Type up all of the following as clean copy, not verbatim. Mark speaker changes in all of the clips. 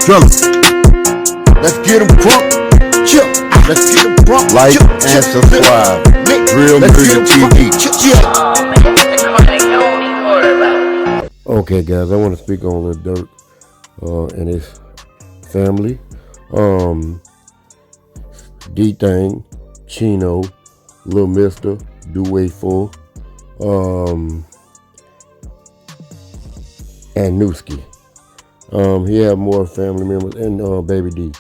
Speaker 1: fellas, let's get them crunk. Chill. Let's get them crunk.
Speaker 2: Like and subscribe. Real Music TV.
Speaker 3: Okay, guys, I want to speak on Lil Durk and his family. D-Thing, Chino, Lil Mister, Douwey4, and Newski. He had more family members, and Baby D.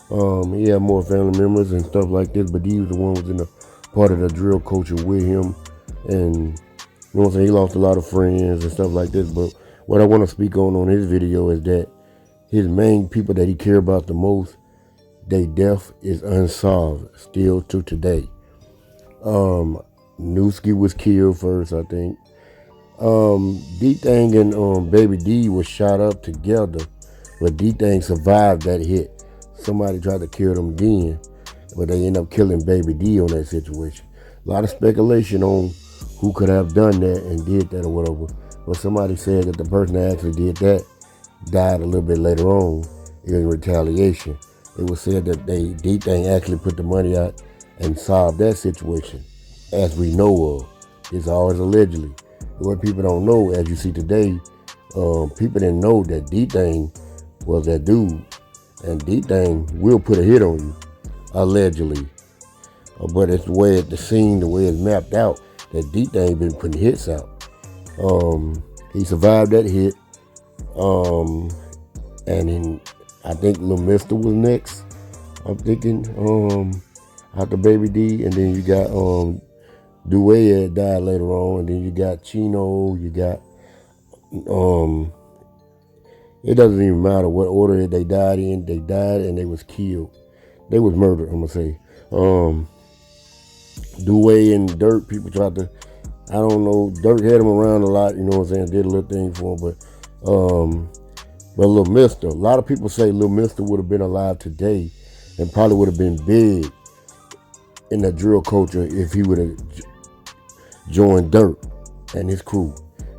Speaker 3: He had more family members and stuff like this, but he was the one who was in the part of the drill culture with him, and you know what I'm saying, he lost a lot of friends and stuff like this. But what I want to speak on his video is that his main people that he care about the most, their death is unsolved still to today. Newski was killed first, I think. D-Thing and Baby D was shot up together, but D-Thing survived that hit. Somebody tried to kill them again, but they ended up killing Baby D on that situation. A lot of speculation on who could have done that and did that or whatever. But somebody said that the person that actually did that died a little bit later on in retaliation. It was said that D-Thing actually put the money out and solved that situation, as we know of. It's always allegedly. What people don't know, as you see today, people didn't know that D-Thing was that dude. And D-Thing will put a hit on you, allegedly. But it's the way at the scene, the way it's mapped out, that D-Thing been putting hits out. He survived that hit. And then I think Lil Mister was next. I'm thinking after Baby D, and then you got Douwey had died later on, and then you got Chino, you got it doesn't even matter what order they died in. They died and they was killed. They was murdered, I'm gonna say. Douwey and Durk, people tried to, I don't know, Durk had him around a lot, you know what I'm saying, did a little thing for him, but Lil Mister, a lot of people say Lil Mister would have been alive today and probably would have been big in the drill culture if he would have joined Durk and his crew.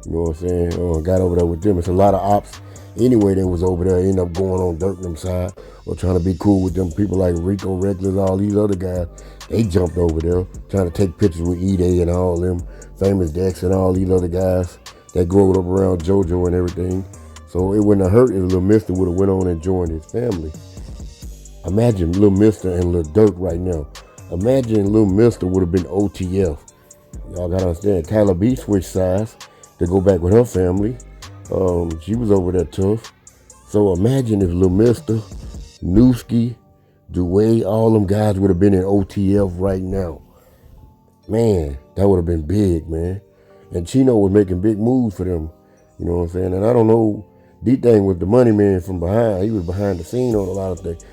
Speaker 3: You know what I'm saying? Got over there with them. It's a lot of ops anyway that was over there, ended up going on Durk them side or trying to be cool with them people like Rico Reckless, all these other guys. They jumped over there trying to take pictures with E-Day and all them, Famous Dex and all these other guys that grew up around JoJo and everything. So it wouldn't have hurt if Lil Mister would have went on and joined his family. Imagine Lil Mister and Lil Durk right now. Imagine Lil Mister would have been OTF. Y'all gotta understand, Kyla B switched sides to go back with her family. She was over there tough. So imagine if Lil Mister, Newski, Douwey, all them guys would have been in OTF right now. Man, that would have been big, man. And Chino was making big moves for them. You know what I'm saying? And I don't know, D-Thing was the money man from behind. He was behind the scene on a lot of things.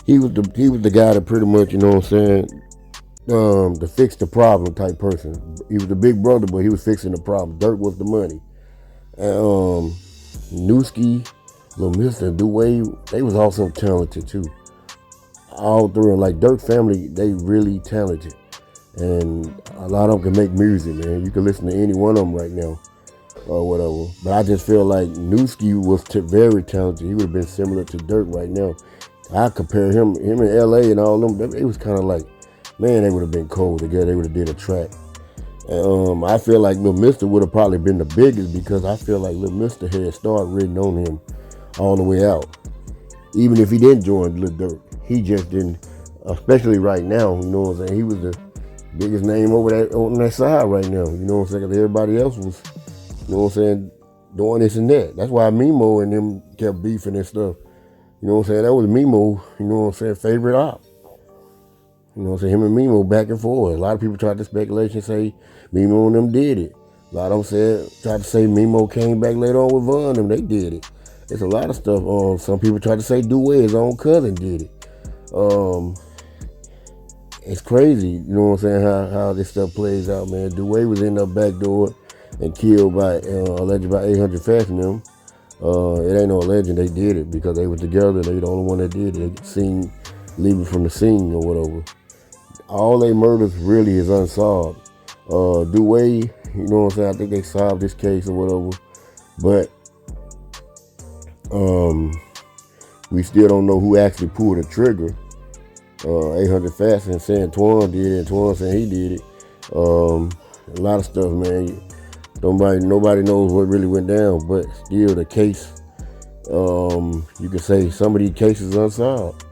Speaker 3: He was the guy that pretty much, you know what I'm saying, the fix the problem type person. He was the big brother, but he was fixing the problem. Durk was the money. And Newski, Lil Mister, and Douwey, they was also talented too. All through, like Durk family, they really talented. And a lot of them can make music, man. You can listen to any one of them right now or whatever. But I just feel like Newski was very talented. He would have been similar to Durk right now. I compare him in LA and all them, it was kind of like, man, they would have been cold together. They would have did a track. And I feel like Lil Mister would have probably been the biggest because I feel like Lil Mister had started written on him all the way out. Even if he didn't join Lil Durk, he just didn't, especially right now, you know what I'm saying? He was the biggest name on that side right now, you know what I'm saying? Because everybody else was, you know what I'm saying, doing this and that. That's why Mimo and them kept beefing and stuff. You know what I'm saying? That was Mimo, you know what I'm saying, favorite op. You know what I'm saying? Him and Mimo back and forth. A lot of people tried to speculate and say Mimo and them did it. A lot of them tried to say Mimo came back later on with Von and they did it. It's a lot of stuff. Some people tried to say Douwey, his own cousin, did it. It's crazy, you know what I'm saying, how this stuff plays out, man. Douwey was in the back door and killed by, alleged by 800 Fast and them. It ain't no legend, they did it because they were together. They the only one that did it. They seen leaving from the scene or whatever. All they murders really is unsolved. Douwey, you know what I'm saying, I think they solved this case or whatever. But We still don't know who actually pulled the trigger. 800 Fashion saying Twan did it, and Twan saying he did it. A lot of stuff, man. Nobody knows what really went down, but still the case, you could say some of these cases unsolved.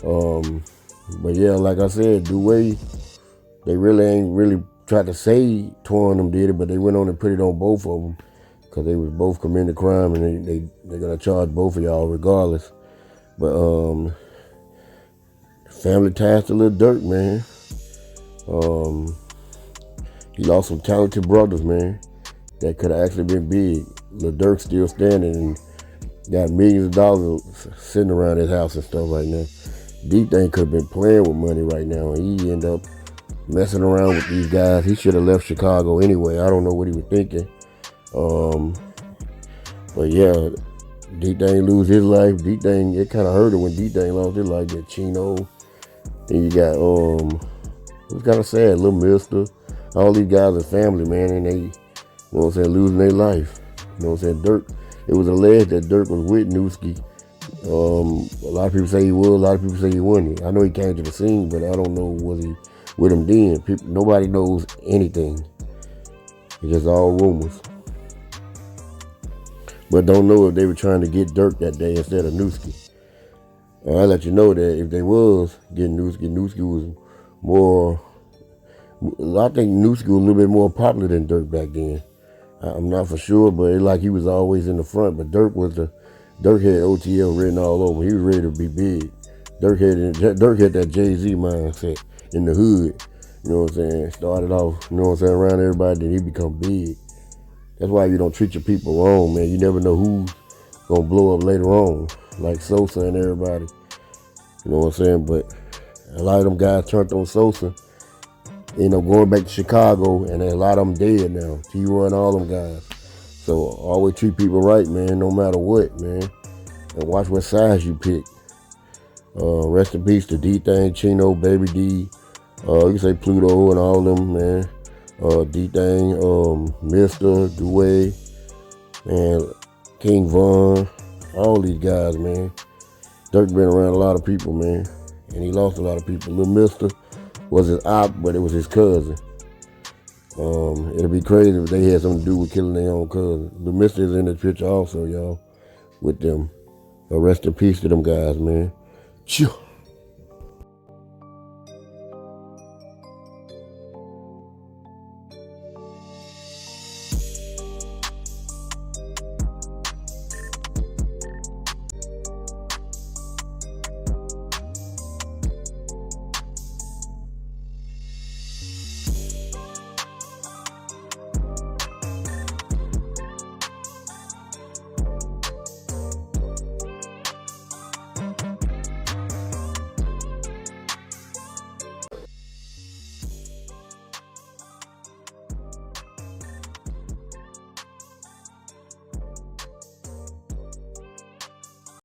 Speaker 3: But yeah, like I said, Douwey, they really ain't tried to say Twan them did it, but they went on and put it on both of them because they was both committing the crime, and they're gonna charge both of y'all regardless. But family ties to Lil Durk, man. He lost some talented brothers, man. That could have actually been big. Lil Durk still standing and got millions of dollars sitting around his house and stuff right now. D-Thing could have been playing with money right now, and he ended up messing around with these guys. He should have left Chicago anyway. I don't know what he was thinking. But yeah, D-Thing lose his life. D-Thing, it kind of hurt him when D-Thing lost his life. That Chino. Then you got, it was kind of sad, Little Mister. All these guys are family, man, and they, you know what I'm saying, losing their life. You know what I'm saying? Durk, it was alleged that Durk was with Newski. A lot of people say he was, a lot of people say he wasn't. I know he came to the scene, but I don't know was he with him then. Nobody knows anything. It's just all rumors. But don't know if they were trying to get Durk that day instead of Newski. And I let you know that if they was getting Newski was more, I think Newski was a little bit more popular than Durk back then. I'm not for sure, but it's like he was always in the front. But Durk had OTL written all over. He was ready to be big. Durk had that Jay-Z mindset in the hood. You know what I'm saying? Started off, you know what I'm saying, around everybody, then he become big. That's why you don't treat your people wrong, man. You never know who's gonna blow up later on, like Sosa and everybody. You know what I'm saying? But a lot of them guys turned on Sosa, end up going back to Chicago, and a lot of them dead now. T-Roy and all them guys. So always treat people right, man, no matter what, man. And watch what size you pick. Rest in peace to D-Thing, Chino, Baby D. You can say Pluto and all them, man. D-Thing, Mr. Douwey, and King Von, all these guys, man. Durk been around a lot of people, man, and he lost a lot of people. Little Mister was his op, but it was his cousin. It'll be crazy if they had something to do with killing their own cousin. Little Mister is in the picture also, y'all, with them. Rest in peace to them guys, man. Chew.